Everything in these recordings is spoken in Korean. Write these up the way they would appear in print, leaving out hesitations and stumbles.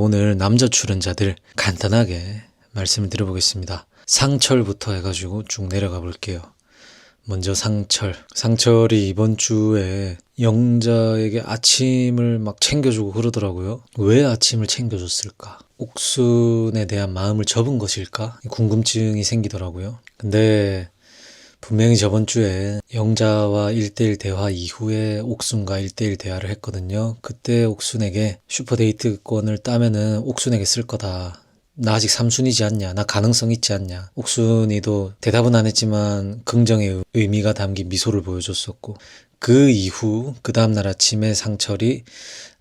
오늘 남자 출연자들 간단하게 말씀을 드려보겠습니다. 상철부터 해가지고 쭉 내려가 볼게요. 먼저 상철이 이번 주에 영자에게 아침을 막 챙겨주고 그러더라고요. 왜 아침을 챙겨줬을까? 옥순에 대한 마음을 접은 것일까? 궁금증이 생기더라고요. 근데 분명히 저번 주에 영자와 1대1 대화 이후에 옥순과 1대1 대화를 했거든요. 그때 옥순에게 슈퍼데이트권을 따면은 옥순에게 쓸 거다. 나 아직 삼순이지 않냐? 나 가능성 있지 않냐? 옥순이도 대답은 안 했지만 긍정의 의미가 담긴 미소를 보여줬었고, 그 이후 그 다음날 아침에 상철이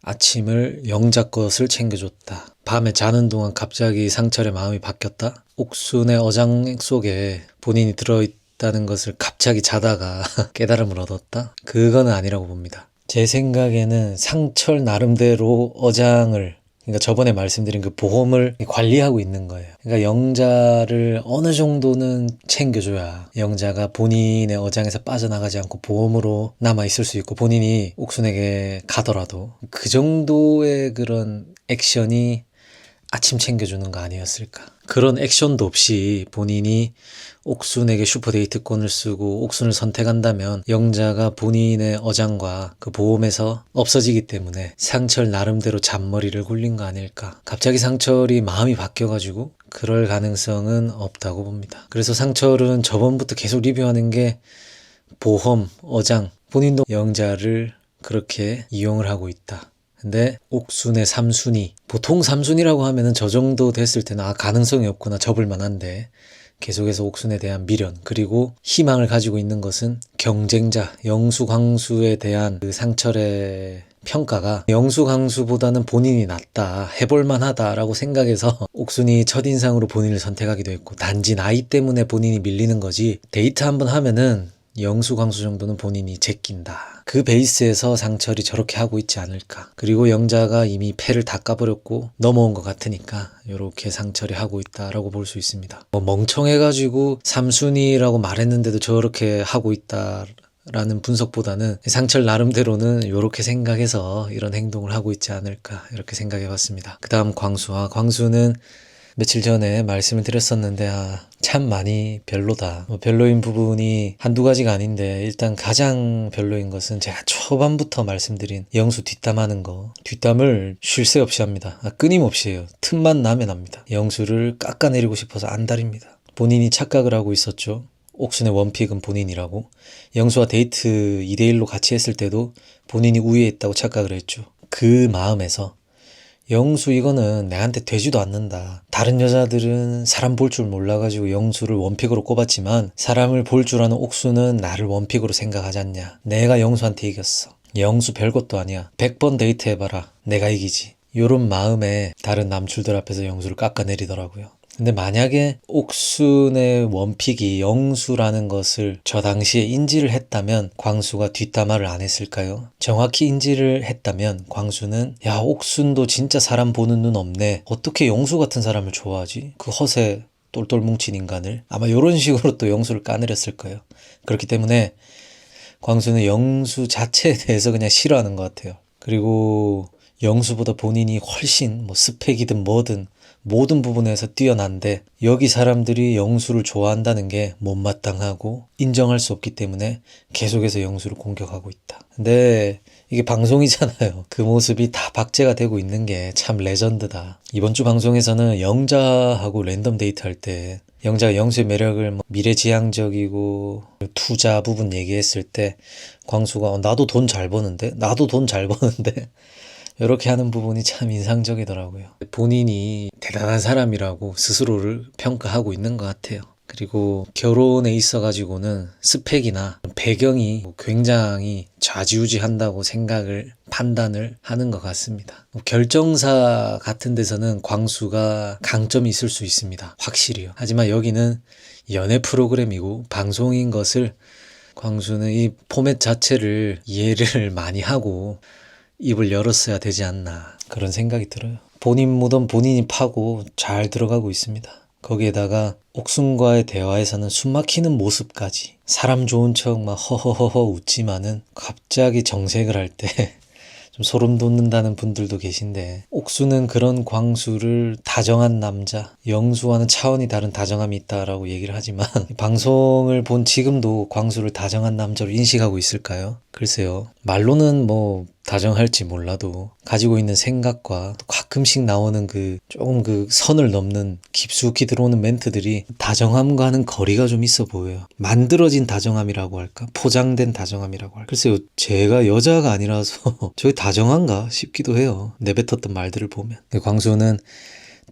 아침을 영자 것을 챙겨줬다. 밤에 자는 동안 갑자기 상철의 마음이 바뀌었다. 옥순의 어장 속에 본인이 들어있다는 것을 갑자기 자다가 깨달음을 얻었다. 그거는 아니라고 봅니다. 제 생각에는 상철 나름대로 어장을, 그러니까 저번에 말씀드린 그 보험을 관리하고 있는 거예요. 그러니까 영자를 어느 정도는 챙겨줘야 영자가 본인의 어장에서 빠져나가지 않고 보험으로 남아있을 수 있고, 본인이 옥순에게 가더라도 그 정도의 그런 액션이 아침 챙겨주는 거 아니었을까. 그런 액션도 없이 본인이 옥순에게 슈퍼데이트권을 쓰고 옥순을 선택한다면 영자가 본인의 어장과 그 보험에서 없어지기 때문에 상철 나름대로 잔머리를 굴린 거 아닐까. 갑자기 상철이 마음이 바뀌어가지고 그럴 가능성은 없다고 봅니다. 그래서 상철은 저번부터 계속 리뷰하는 게 보험, 어장, 본인도 영자를 그렇게 이용을 하고 있다. 근데 옥순의 삼순이, 보통 삼순이라고 하면은 저 정도 됐을 때는 가능성이 없구나, 접을 만한데 계속해서 옥순에 대한 미련, 그리고 희망을 가지고 있는 것은 경쟁자 영수 광수에 대한 그 상철의 평가가 영수 광수보다는 본인이 낫다, 해볼만 하다라고 생각해서 옥순이 첫인상으로 본인을 선택하기도 했고, 단지 나이 때문에 본인이 밀리는 거지 데이트 한번 하면은 영수 광수 정도는 본인이 제낀다. 그 베이스에서 상철이 저렇게 하고 있지 않을까. 그리고 영자가 이미 패를 다 까버렸고 넘어온 것 같으니까 이렇게 상철이 하고 있다라고 볼 수 있습니다. 멍청해가지고 삼순이라고 말했는데도 저렇게 하고 있다 라는 분석보다는 상철 나름대로는 이렇게 생각해서 이런 행동을 하고 있지 않을까, 이렇게 생각해 봤습니다. 그 다음 광수는 며칠 전에 말씀을 드렸었는데 참 많이 별로다. 별로인 부분이 한두 가지가 아닌데, 일단 가장 별로인 것은 제가 초반부터 말씀드린 영수 뒷담하는 거. 뒷담을 쉴 새 없이 합니다. 끊임없이 해요. 틈만 나면 합니다. 영수를 깎아내리고 싶어서 안달입니다. 본인이 착각을 하고 있었죠. 옥순의 원픽은 본인이라고. 영수와 데이트 2대1로 같이 했을 때도 본인이 우위에 있다고 착각을 했죠. 그 마음에서 영수 이거는 내한테 되지도 않는다. 다른 여자들은 사람 볼 줄 몰라가지고 영수를 원픽으로 꼽았지만 사람을 볼 줄 아는 옥수는 나를 원픽으로 생각하지 않냐. 내가 영수한테 이겼어. 영수 별것도 아니야. 100번 데이트해봐라. 내가 이기지. 요런 마음에 다른 남출들 앞에서 영수를 깎아내리더라고요. 근데 만약에 옥순의 원픽이 영수라는 것을 저 당시에 인지를 했다면 광수가 뒷담화를 안 했을까요? 정확히 인지를 했다면 광수는 야, 옥순도 진짜 사람 보는 눈 없네. 어떻게 영수 같은 사람을 좋아하지? 그 허세 똘똘 뭉친 인간을. 아마 이런 식으로 또 영수를 까내렸을 거예요. 그렇기 때문에 광수는 영수 자체에 대해서 그냥 싫어하는 것 같아요. 그리고 영수보다 본인이 훨씬 스펙이든 뭐든 모든 부분에서 뛰어난데, 여기 사람들이 영수를 좋아한다는 게 못마땅하고 인정할 수 없기 때문에 계속해서 영수를 공격하고 있다. 근데 이게 방송이잖아요. 그 모습이 다 박제가 되고 있는 게 참 레전드다. 이번 주 방송에서는 영자하고 랜덤 데이트할 때 영자가 영수의 매력을 미래지향적이고 투자 부분 얘기했을 때 광수가 나도 돈 잘 버는데? 이렇게 하는 부분이 참 인상적이더라고요. 본인이 대단한 사람이라고 스스로를 평가하고 있는 것 같아요. 그리고 결혼에 있어가지고는 스펙이나 배경이 굉장히 좌지우지한다고 판단을 하는 것 같습니다. 결정사 같은 데서는 광수가 강점이 있을 수 있습니다. 확실히요. 하지만 여기는 연애 프로그램이고 방송인 것을 광수는 이 포맷 자체를 이해를 많이 하고 입을 열었어야 되지 않나, 그런 생각이 들어요. 본인 무덤 본인이 파고 잘 들어가고 있습니다. 거기에다가 옥순과의 대화에서는 숨막히는 모습까지, 사람 좋은 척 막 허허허허 웃지만은 갑자기 정색을 할 때 좀 소름 돋는다는 분들도 계신데, 옥수는 그런 광수를 다정한 남자, 영수와는 차원이 다른 다정함이 있다라고 얘기를 하지만 방송을 본 지금도 광수를 다정한 남자로 인식하고 있을까요? 글쎄요. 말로는 뭐 다정할지 몰라도 가지고 있는 생각과 또 가끔씩 나오는 조금 선을 넘는 깊숙이 들어오는 멘트들이 다정함과는 거리가 좀 있어 보여요. 만들어진 다정함이라고 할까? 포장된 다정함이라고 할까? 글쎄요. 제가 여자가 아니라서 저게 다정한가 싶기도 해요. 내뱉었던 말들을 보면. 광수는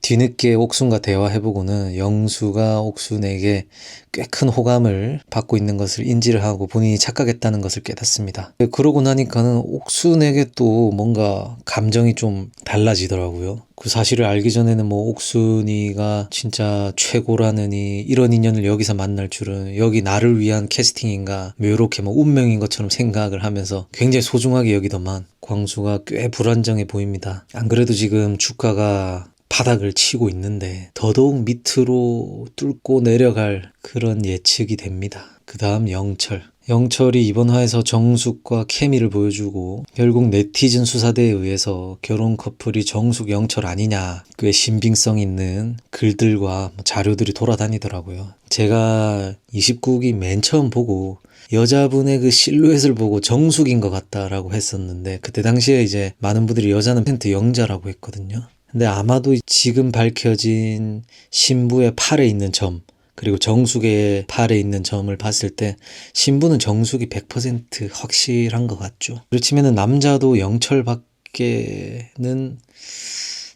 뒤늦게 옥순과 대화해보고는 영수가 옥순에게 꽤 큰 호감을 받고 있는 것을 인지를 하고 본인이 착각했다는 것을 깨닫습니다. 그러고 나니까는 옥순에게 또 뭔가 감정이 좀 달라지더라고요. 그 사실을 알기 전에는 뭐 옥순이가 진짜 최고라느니 이런 인연을 여기서 만날 줄은 여기 나를 위한 캐스팅인가 뭐 이렇게 뭐 운명인 것처럼 생각을 하면서 굉장히 소중하게 여기더만 광수가 꽤 불안정해 보입니다. 안 그래도 지금 주가가 바닥을 치고 있는데 더더욱 밑으로 뚫고 내려갈 그런 예측이 됩니다. 그 다음 영철. 영철이 이번 화에서 정숙과 케미를 보여주고 결국 네티즌 수사대에 의해서 결혼 커플이 정숙 영철 아니냐, 꽤 신빙성 있는 글들과 자료들이 돌아다니더라고요. 제가 29기 맨 처음 보고 여자분의 그 실루엣을 보고 정숙인 것 같다라고 했었는데, 그때 당시에 이제 많은 분들이 여자는 펜트 영자라고 했거든요. 근데 아마도 지금 밝혀진 신부의 팔에 있는 점, 그리고 정숙의 팔에 있는 점을 봤을 때 신부는 정숙이 100% 확실한 것 같죠. 그렇지만 남자도 영철밖에는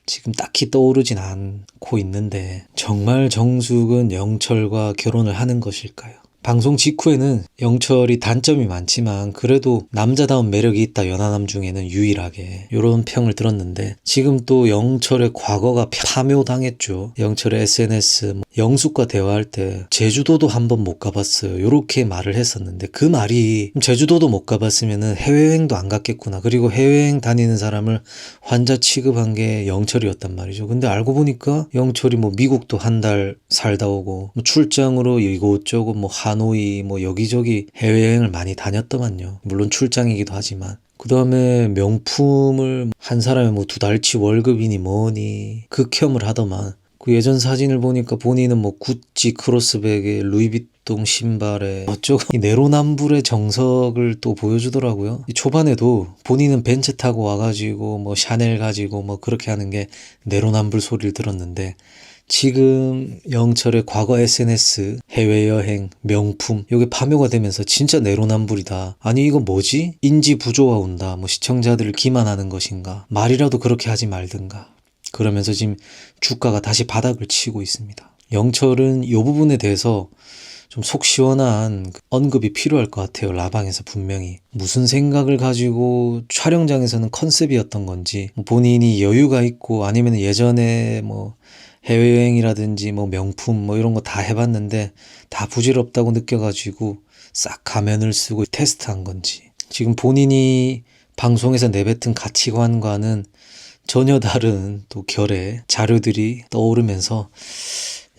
지금 딱히 떠오르진 않고 있는데, 정말 정숙은 영철과 결혼을 하는 것일까요? 방송 직후에는 영철이 단점이 많지만 그래도 남자다운 매력이 있다, 연하남 중에는 유일하게, 이런 평을 들었는데, 지금 또 영철의 과거가 파묘당했죠. 영철의 SNS, 영숙과 대화할 때 제주도도 한번 못 가봤어요, 이렇게 말을 했었는데, 그 말이 제주도도 못 가봤으면 해외여행도 안 갔겠구나, 그리고 해외여행 다니는 사람을 환자 취급한 게 영철이었단 말이죠. 근데 알고 보니까 영철이 뭐 미국도 한 달 살다 오고 뭐 출장으로 이곳저곳 뭐 하노이 뭐 여기저기 해외여행을 많이 다녔더만요. 물론 출장이기도 하지만. 그 다음에 명품을 한 사람의 뭐 2달치 월급이니 뭐니 극혐을 하더만. 그 예전 사진을 보니까 본인은 뭐 구찌 크로스백에 루이비통 신발에 어쩌고 이 내로남불의 정석을 또 보여주더라고요. 이 초반에도 본인은 벤츠 타고 와가지고 뭐 샤넬 가지고 뭐 그렇게 하는 게 내로남불 소리를 들었는데, 지금 영철의 과거 SNS, 해외여행, 명품, 이게 파묘가 되면서 진짜 내로남불이다. 아니 이거 뭐지? 인지 부조화 온다. 뭐 시청자들을 기만하는 것인가? 말이라도 그렇게 하지 말든가. 그러면서 지금 주가가 다시 바닥을 치고 있습니다. 영철은 이 부분에 대해서 좀 속 시원한 언급이 필요할 것 같아요. 라방에서 분명히. 무슨 생각을 가지고 촬영장에서는 컨셉이었던 건지, 본인이 여유가 있고 아니면 예전에 뭐 해외여행이라든지 뭐 명품 뭐 이런 거 다 해봤는데 다 부질없다고 느껴가지고 싹 가면을 쓰고 테스트한 건지, 지금 본인이 방송에서 내뱉은 가치관과는 전혀 다른 또 결의 자료들이 떠오르면서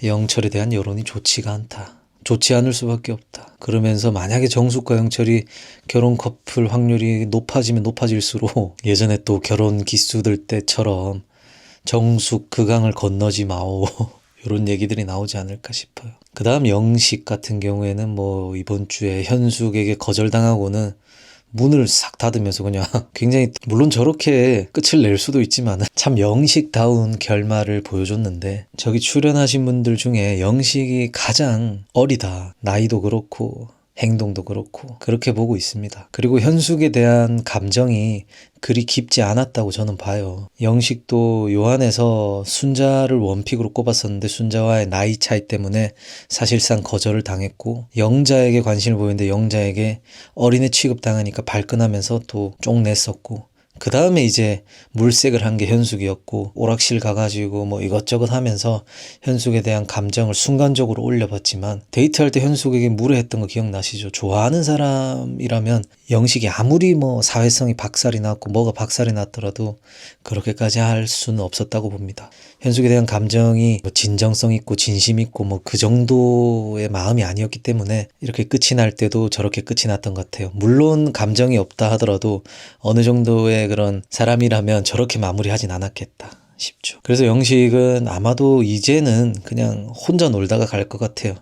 영철에 대한 여론이 좋지가 않다. 좋지 않을 수밖에 없다. 그러면서 만약에 정숙과 영철이 결혼 커플 확률이 높아지면 높아질수록 예전에 또 결혼 기수들 때처럼 정숙 그 강을 건너지 마오 이런 얘기들이 나오지 않을까 싶어요. 그 다음 영식 같은 경우에는 뭐 이번 주에 현숙에게 거절당하고는 문을 싹 닫으면서 그냥 굉장히, 물론 저렇게 끝을 낼 수도 있지만 참 영식다운 결말을 보여줬는데, 저기 출연하신 분들 중에 영식이 가장 어리다. 나이도 그렇고 행동도 그렇고 그렇게 보고 있습니다. 그리고 현숙에 대한 감정이 그리 깊지 않았다고 저는 봐요. 영식도 요한에서 순자를 원픽으로 꼽았었는데 순자와의 나이 차이 때문에 사실상 거절을 당했고, 영자에게 관심을 보였는데 영자에게 어린애 취급당하니까 발끈하면서 또 쪽냈었고, 그 다음에 이제 물색을 한 게 현숙이었고, 오락실 가가지고 뭐 이것저것 하면서 현숙에 대한 감정을 순간적으로 올려봤지만, 데이트할 때 현숙에게 무례했던 거 기억나시죠? 좋아하는 사람이라면 영식이 아무리 뭐 사회성이 박살이 났고 뭐가 박살이 났더라도 그렇게까지 할 수는 없었다고 봅니다. 현숙에 대한 감정이 뭐 진정성 있고 진심 있고 뭐 그 정도의 마음이 아니었기 때문에 이렇게 끝이 날 때도 저렇게 끝이 났던 것 같아요. 물론 감정이 없다 하더라도 어느 정도의 정도의 그런 사람이라면 저렇게 마무리하진 않았겠다 싶죠. 그래서 영식은 아마도 이제는 그냥 혼자 놀다가 갈 것 같아요.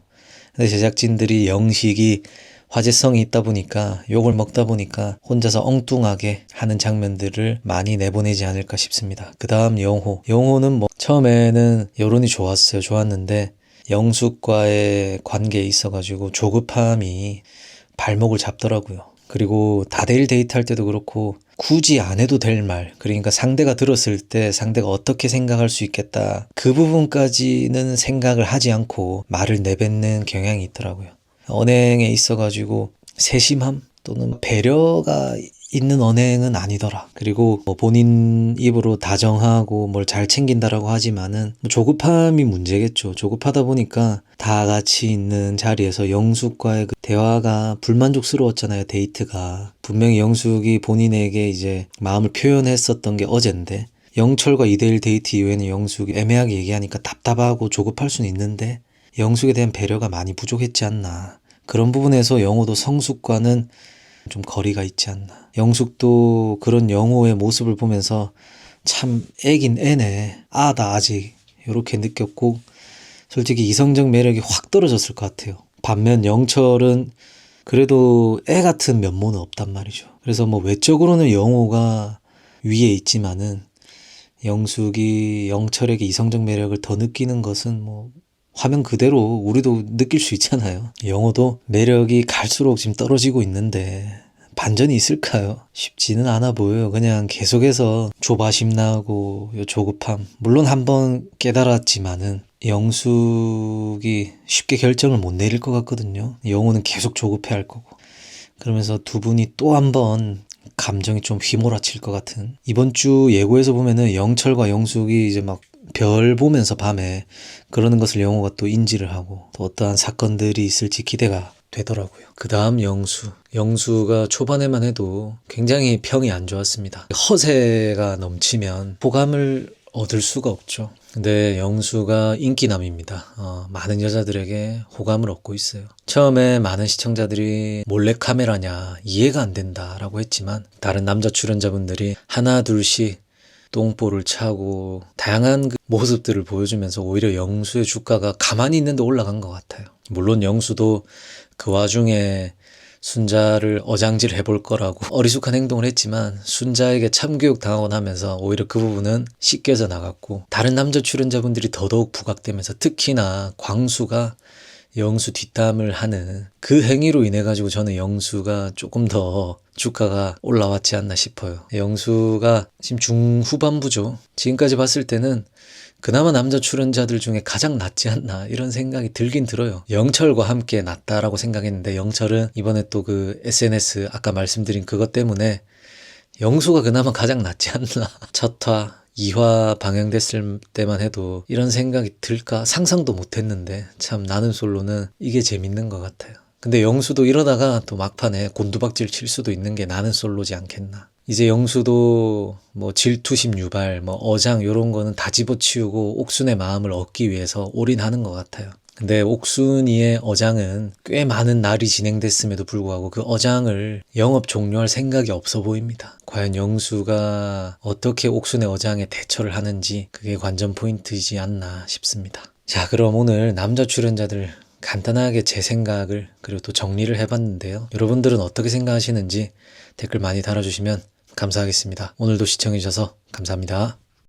근데 제작진들이 영식이 화제성이 있다 보니까 욕을 먹다 보니까 혼자서 엉뚱하게 하는 장면들을 많이 내보내지 않을까 싶습니다. 그 다음 영호는 뭐 처음에는 여론이 좋았는데 영숙과의 관계에 있어가지고 조급함이 발목을 잡더라고요. 그리고 다대일 데이트할 때도 그렇고 굳이 안 해도 될 말, 그러니까 상대가 들었을 때 상대가 어떻게 생각할 수 있겠다, 그 부분까지는 생각을 하지 않고 말을 내뱉는 경향이 있더라고요. 언행에 있어가지고 세심함 또는 배려가 있는 언행은 아니더라. 그리고 뭐 본인 입으로 다정하고 뭘 잘 챙긴다라고 하지만은 뭐 조급함이 문제겠죠. 조급하다 보니까 다 같이 있는 자리에서 영숙과의 그 대화가 불만족스러웠잖아요. 데이트가. 분명히 영숙이 본인에게 이제 마음을 표현했었던 게 어젠데 영철과 2대1 데이트 이후에는 영숙이 애매하게 얘기하니까 답답하고 조급할 수는 있는데 영숙에 대한 배려가 많이 부족했지 않나. 그런 부분에서 영호도 성숙과는 좀 거리가 있지 않나. 영숙도 그런 영호의 모습을 보면서 참 애긴 애네, 아다 아직, 이렇게 느꼈고 솔직히 이성적 매력이 확 떨어졌을 것 같아요. 반면 영철은 그래도 애 같은 면모는 없단 말이죠. 그래서 뭐 외적으로는 영호가 위에 있지만은 영숙이 영철에게 이성적 매력을 더 느끼는 것은 뭐 화면 그대로 우리도 느낄 수 있잖아요. 영호도 매력이 갈수록 지금 떨어지고 있는데 반전이 있을까요? 쉽지는 않아 보여요. 그냥 계속해서 조바심 나고 요 조급함. 물론 한번 깨달았지만은 영숙이 쉽게 결정을 못 내릴 것 같거든요. 영호는 계속 조급해할 거고. 그러면서 두 분이 또 한 번 감정이 좀 휘몰아칠 것 같은. 이번 주 예고에서 보면은 영철과 영숙이 이제 막 별 보면서 밤에 그러는 것을 영호가 또 인지를 하고 또 어떠한 사건들이 있을지 기대가 되더라고요. 그 다음 영수가 초반에만 해도 굉장히 평이 안 좋았습니다. 허세가 넘치면 호감을 얻을 수가 없죠. 근데 영수가 인기남입니다. 많은 여자들에게 호감을 얻고 있어요. 처음에 많은 시청자들이 몰래카메라냐 이해가 안 된다라고 했지만 다른 남자 출연자분들이 하나 둘씩 똥볼을 차고 다양한 그 모습들을 보여주면서 오히려 영수의 주가가 가만히 있는데 올라간 것 같아요. 물론 영수도 그 와중에 순자를 어장질 해볼 거라고 어리숙한 행동을 했지만 순자에게 참교육 당하고 나면서 오히려 그 부분은 씻겨져 나갔고 다른 남자 출연자분들이 더더욱 부각되면서 특히나 광수가 영수 뒷담을 하는 그 행위로 인해 가지고 저는 영수가 조금 더 주가가 올라왔지 않나 싶어요. 영수가 지금 중후반부죠. 지금까지 봤을 때는 그나마 남자 출연자들 중에 가장 낫지 않나 이런 생각이 들긴 들어요. 영철과 함께 낫다라고 생각했는데 영철은 이번에 또 그 SNS 아까 말씀드린 그것 때문에 영수가 그나마 가장 낫지 않나. 첫 화 2화 방영됐을 때만 해도 이런 생각이 들까 상상도 못했는데 참 나는 솔로는 이게 재밌는 것 같아요. 근데 영수도 이러다가 또 막판에 곤두박질 칠 수도 있는 게 나는 솔로지 않겠나. 이제 영수도 뭐 질투심 유발, 뭐 어장 이런 거는 다 집어치우고 옥순의 마음을 얻기 위해서 올인하는 것 같아요. 근데 옥순이의 어장은 꽤 많은 날이 진행됐음에도 불구하고 그 어장을 영업 종료할 생각이 없어 보입니다. 과연 영수가 어떻게 옥순의 어장에 대처를 하는지 그게 관전 포인트이지 않나 싶습니다. 자, 그럼 오늘 남자 출연자들 간단하게 제 생각을 그리고 또 정리를 해봤는데요. 여러분들은 어떻게 생각하시는지 댓글 많이 달아주시면 감사하겠습니다. 오늘도 시청해주셔서 감사합니다.